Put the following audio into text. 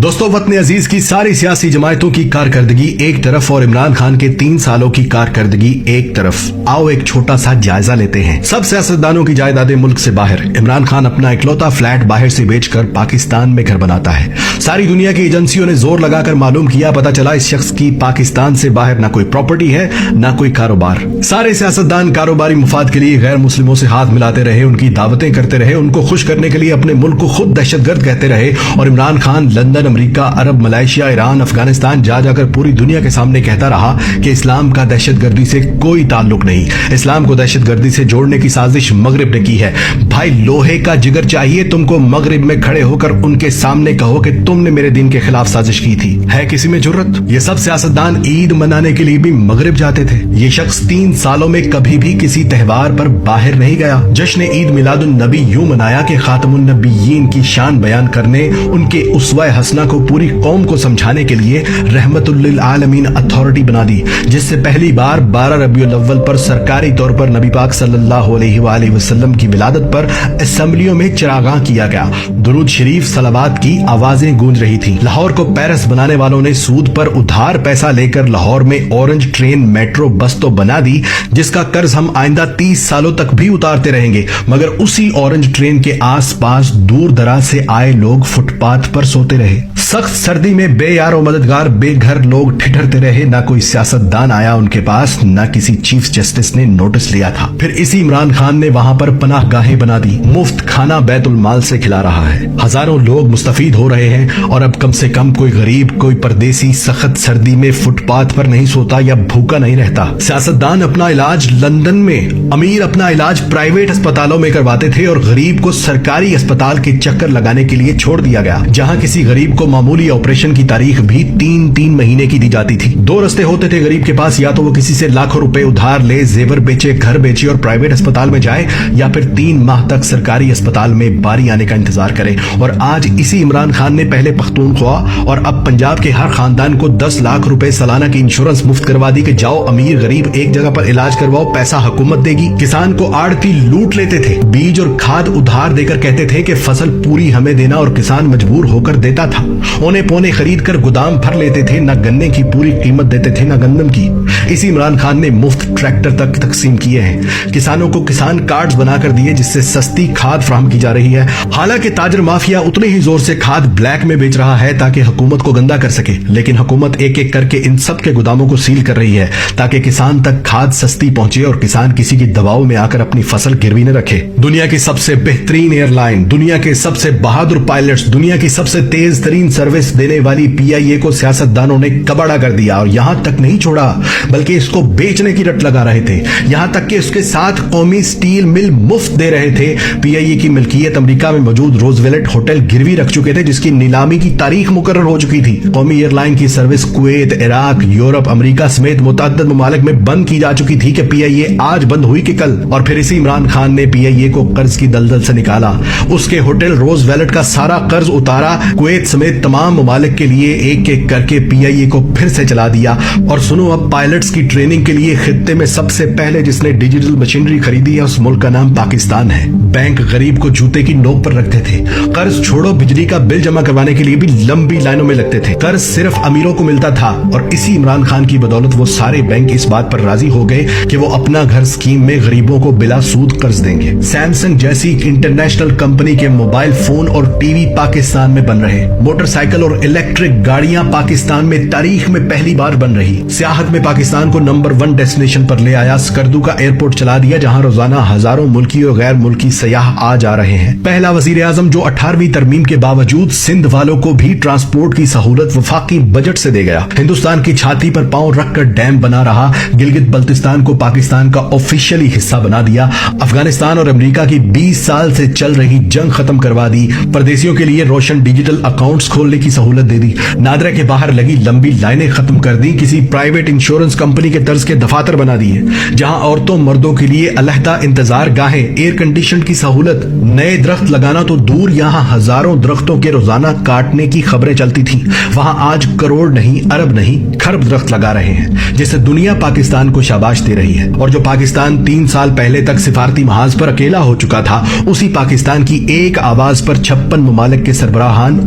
دوستو وطن عزیز کی ساری سیاسی جماعتوں کی کارکردگی ایک طرف اور عمران خان کے 3 سالوں کی کارکردگی ایک طرف، آؤ ایک چھوٹا سا جائزہ لیتے ہیں۔ سب سیاستدانوں کی جائیدادیں ملک سے باہر، عمران خان اپنا اکلوتا فلیٹ باہر سے بیچ کر پاکستان میں گھر بناتا ہے۔ ساری دنیا کی ایجنسیوں نے زور لگا کر معلوم کیا، پتا چلا اس شخص کی پاکستان سے باہر نہ کوئی پراپرٹی ہے نہ کوئی کاروبار۔ سارے سیاستدان کاروباری مفاد کے لیے غیر مسلموں سے ہاتھ ملاتے رہے، ان کی دعوتیں کرتے رہے، ان کو خوش کرنے کے لیے اپنے ملک کو خود دہشت گرد کہتے رہے، اور عمران خان لندن، امریکہ، عرب، ملائیشیا، ایران، افغانستان جا کر پوری دنیا کے سامنے کہتا رہا کہ اسلام کا دہشت گردی سے کوئی تعلق نہیں، اسلام کو دہشت گردی سے جوڑنے کی سازش مغرب نے کی ہے۔ بھائی لوہے کا جگر چاہیے تم کو مغرب میں کھڑے ہو کر ان کے سامنے کہو کہ تم نے میرے دین کے خلاف سازش کی تھی۔ ہے کسی میں جرت؟ یہ سب سیاستدان عید منانے کے لیے بھی مغرب جاتے تھے۔ یہ شخص 3 سالوں میں کبھی بھی کسی تہوار پر باہر نہیں گیا۔ جشن عید میلاد النبی یوں منایا کہ خاتم النبیین کی شان بیان کرنے، ان کے اسوہ حسنہ کو پوری قوم کو سمجھانے کے لیے رحمت للعالمین اتھارٹی بنا دی، جس سے پہلی بار 12 ربیع الاول پر سرکاری طور پر نبی پاک صلی اللہ علیہ وآلہ وسلم کی ولادت پر اسمبلیوں میں چراغاں کیا گیا، درود شریف صلوات کی آوازیں گونج رہی تھیں۔ لاہور کو پیرس بنانے والوں نے سود پر ادھار پیسہ لے کر لاہور میں اورنج ٹرین میٹرو بس تو بنا دی، جس کا قرض ہم آئندہ 30 سالوں تک بھی اتارتے رہیں گے، مگر اسی اورنج ٹرین کے آس پاس دور دراز سے آئے لوگ فٹ پاتھ پر سوتے رہے۔ سخت سردی میں بے یار و مددگار بے گھر لوگ ٹھٹھرتے رہے، نہ کوئی سیاستدان آیا ان کے پاس، نہ کسی چیف جسٹس نے نوٹس لیا تھا۔ پھر اسی عمران خان نے وہاں پر پناہ گاہیں بنا دی، مفت کھانا بیت المال سے کھلا رہا ہے، ہزاروں لوگ مستفید ہو رہے ہیں، اور اب کم سے کم کوئی غریب، کوئی پردیسی سخت سردی میں فٹ پاتھ پر نہیں سوتا یا بھوکا نہیں رہتا۔ سیاستدان اپنا علاج لندن میں، امیر اپنا علاج پرائیویٹ اسپتالوں میں کرواتے تھے، اور غریب کو سرکاری اسپتال کے چکر لگانے کے لیے چھوڑ دیا گیا، جہاں کسی غریب کو معمولی آپریشن کی تاریخ بھی 3 مہینے کی دی جاتی تھی۔ 2 رستے ہوتے تھے غریب کے پاس، یا تو وہ کسی سے لاکھوں روپے ادھار لے، زیور بیچے، گھر بیچے اور پرائیویٹ اسپتال میں جائے، یا پھر 3 ماہ تک سرکاری اسپتال میں باری آنے کا انتظار کرے۔ اور آج اسی عمران خان نے پہلے پختونخوا اور اب پنجاب کے ہر خاندان کو 10 لاکھ روپے سالانہ کی انشورنس مفت کروا دی کہ جاؤ امیر غریب ایک جگہ پر علاج کرواؤ، پیسہ حکومت دے گی۔ کسان کو آڑتی لوٹ لیتے تھے، بیج اور کھاد ادھار دے کر کہتے تھے کہ فصل پوری ہمیں دینا، اور کسان مجبور ہو کر دیتا تھا۔ اونے پونے خرید کر گودام بھر لیتے تھے، نہ گنے کی پوری قیمت دیتے تھے نہ گندم کی۔ اسی عمران خان نے مفت ٹریکٹر تک تقسیم کیے ہیں، کسانوں کو کسان کارڈز بنا کر دیے جس سے سستی کھاد فراہم کی جا رہی ہے۔ حالانکہ تاجر مافیا اتنے ہی زور سے کھاد بلیک میں بیچ رہا ہے تاکہ حکومت کو گندا کر سکے، لیکن حکومت ایک ایک کر کے ان سب کے گوداموں کو سیل کر رہی ہے تاکہ کسان تک کھاد سستی پہنچے اور کسان کسی کی دباؤ میں آ کر اپنی فصل گروی نہ رکھے۔ دنیا کی سب سے بہترین ایئر لائن، دنیا کے سب سے بہادر پائلٹس، دنیا کی سب سے تیز ترین سروس دینے والی PIA کو سیاستدانوں نے کباڑا کر دیا، اور یہاں تک نہیں چھوڑا بلکہ اس کو بیچنے کی رٹ لگا رہے تھے، یہاں تک کہ اس کے ساتھ قومی سٹیل مل مفت دے رہے تھے۔ PIA کی ملکیت امریکہ میں موجود روزویلٹ ہوٹل گروی رکھ چکے تھے، جس کی نیلامی کی تاریخ مقرر ہو چکی تھی۔ قومی ایئر لائن کی سروس کویت، عراق، یورپ، امریکہ سمیت متعدد ممالک میں بند کی جا چکی تھی کہ PIA آج بند ہوئی کہ کل، اور پھر اسی عمران خان نے PIA کو قرض کی دلدل سے نکالا، اس کے ہوٹل روزویلٹ کا سارا قرض اتارا، کویت سمیت تمام ممالک کے لیے ایک ایک کر کے PIA کو پھر سے چلا دیا۔ اور سنو، اب پائلٹس کی ٹریننگ کے لیے خطے میں سب سے پہلے جس نے ڈیجیٹل مشینری خریدی ہے اس ملک کا نام پاکستان ہے۔ بینک غریب کو جوتے کی نوک پر رکھتے تھے، قرض چھوڑو بجلی کا بل جمع کروانے کے لیے بھی لمبی لائنوں میں لگتے تھے، قرض صرف امیروں کو ملتا تھا، اور اسی عمران خان کی بدولت وہ سارے بینک اس بات پر راضی ہو گئے کہ وہ اپنا گھر اسکیم میں غریبوں کو بلا سود قرض دیں گے۔ سیمسنگ جیسی انٹرنیشنل کمپنی کے موبائل فون اور ٹی وی پاکستان میں بن رہے، موٹر سائیکل اور الیکٹرک گاڑیاں پاکستان میں تاریخ میں پہلی بار بن رہی، سیاحت میں پاکستان کو نمبر 1 ڈیسٹینیشن پر لے آیا، اسکردو کا ایئرپورٹ چلا دیا جہاں روزانہ ہزاروں ملکی اور غیر ملکی سیاح آ جا رہے ہیں۔ پہلا وزیر اعظم جو 18ویں ترمیم کے باوجود سندھ والوں کو بھی ٹرانسپورٹ کی سہولت وفاقی بجٹ سے دے گیا، ہندوستان کی چھاتی پر پاؤں رکھ کر ڈیم بنا رہا، گلگت بلتستان کو پاکستان کا آفیشلی حصہ بنا دیا، افغانستان اور امریکہ کی 20 سال سے چل رہی جنگ ختم کروا دی، پردیسیوں کے لیے روشن ڈیجیٹل اکاؤنٹس کھولنے کی سہولت دے دی، نادرا کے باہر لگی لمبی لائنیں ختم کر دی، کسی پرائیویٹ انشورنس کمپنی کے طرز کے دفاتر بنا دیے، جہاں عورتوں مردوں کے لیے علیحدہ انتظار گاہیں، ایئر کنڈیشن کی سہولت، نئے درخت لگانا تو دور، یہاں ہزاروں درختوں کے روزانہ کاٹنے کی خبریں چلتی تھیں، وہاں آج کروڑ نہیں، ارب نہیں، خرب درخت لگا رہے ہیں، جس سے دنیا پاکستان کو شاباش دے رہی ہے۔ اور جو پاکستان 3 سال پہلے تک سفارتی محاذ پر اکیلا ہو چکا تھا، اسی پاکستان کی ایک آواز پر 56 ممالک کے سربراہان